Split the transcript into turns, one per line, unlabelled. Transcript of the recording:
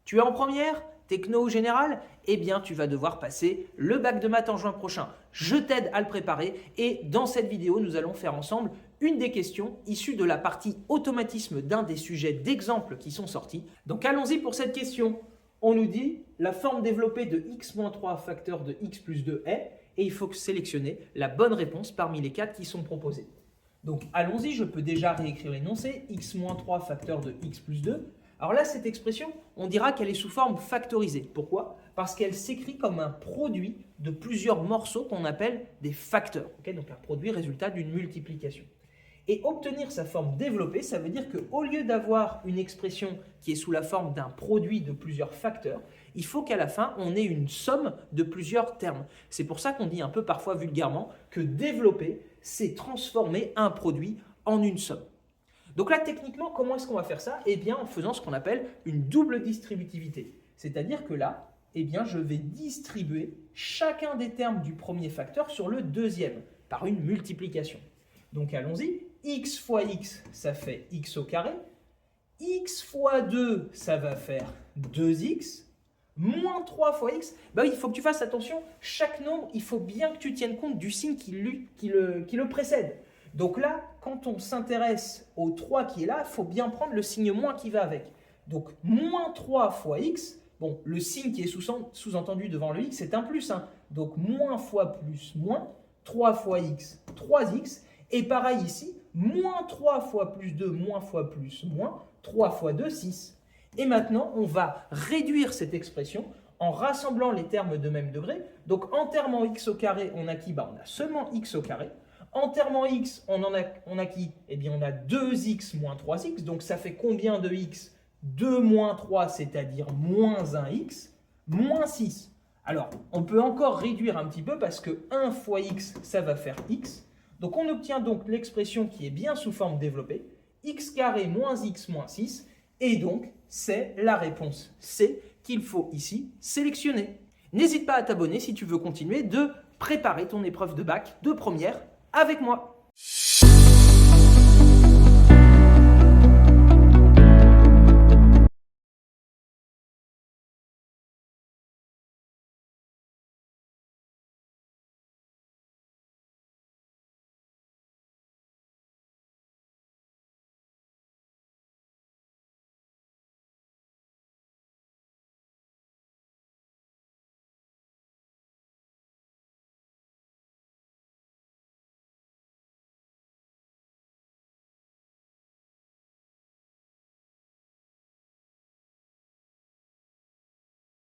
Tu es en première, techno ou général? Eh bien, tu vas devoir passer le bac de maths en juin prochain. Je t'aide à le préparer et dans cette vidéo, nous allons faire ensemble une des questions issues de la partie automatisme d'un des sujets d'exemple qui sont sortis. Donc allons-y pour cette question. On nous dit la forme développée de x-3 facteur de x plus 2 est, et il faut sélectionner la bonne réponse parmi les 4 qui sont proposés. Donc allons-y, je peux déjà réécrire l'énoncé, x-3 facteur de x plus 2. Alors là, cette expression, on dira qu'elle est sous forme factorisée. Pourquoi? Parce qu'elle s'écrit comme un produit de plusieurs morceaux qu'on appelle des facteurs. Donc un produit résultat d'une multiplication. Et obtenir sa forme développée, ça veut dire qu'au lieu d'avoir une expression qui est sous la forme d'un produit de plusieurs facteurs, il faut qu'à la fin, on ait une somme de plusieurs termes. C'est pour ça qu'on dit un peu parfois vulgairement que développer, c'est transformer un produit en une somme. Donc là, techniquement, comment est-ce qu'on va faire ça? Eh bien, en faisant ce qu'on appelle une double distributivité. C'est-à-dire que là, eh bien, je vais distribuer chacun des termes du premier facteur sur le deuxième par une multiplication. Donc allons-y, x fois x, ça fait x au carré. X fois 2, ça va faire 2x. Moins 3 fois x, il faut que tu fasses attention. Chaque nombre, il faut bien que tu tiennes compte du signe qui le précède. Donc là, quand on s'intéresse au 3 qui est là, il faut bien prendre le signe moins qui va avec. Donc moins 3 fois x, bon, le signe qui est sous-entendu devant le x, c'est un plus. Donc moins fois plus moins, 3 fois x, 3x. Et pareil ici, moins 3 fois plus 2, moins fois plus moins, 3 fois 2, 6. Et maintenant, on va réduire cette expression en rassemblant les termes de même degré. Donc en termes en x au carré, on a qui? On a seulement x au carré. En termes en x, on a qui? Eh bien, on a 2x moins 3x. Donc ça fait combien de x? 2 moins 3, c'est-à-dire moins 1x, moins 6. Alors, on peut encore réduire un petit peu parce que 1 fois x, ça va faire x. Donc on obtient donc l'expression qui est bien sous forme développée, x carré moins x moins 6, et donc c'est la réponse C qu'il faut ici sélectionner. N'hésite pas à t'abonner si tu veux continuer de préparer ton épreuve de bac de première avec moi.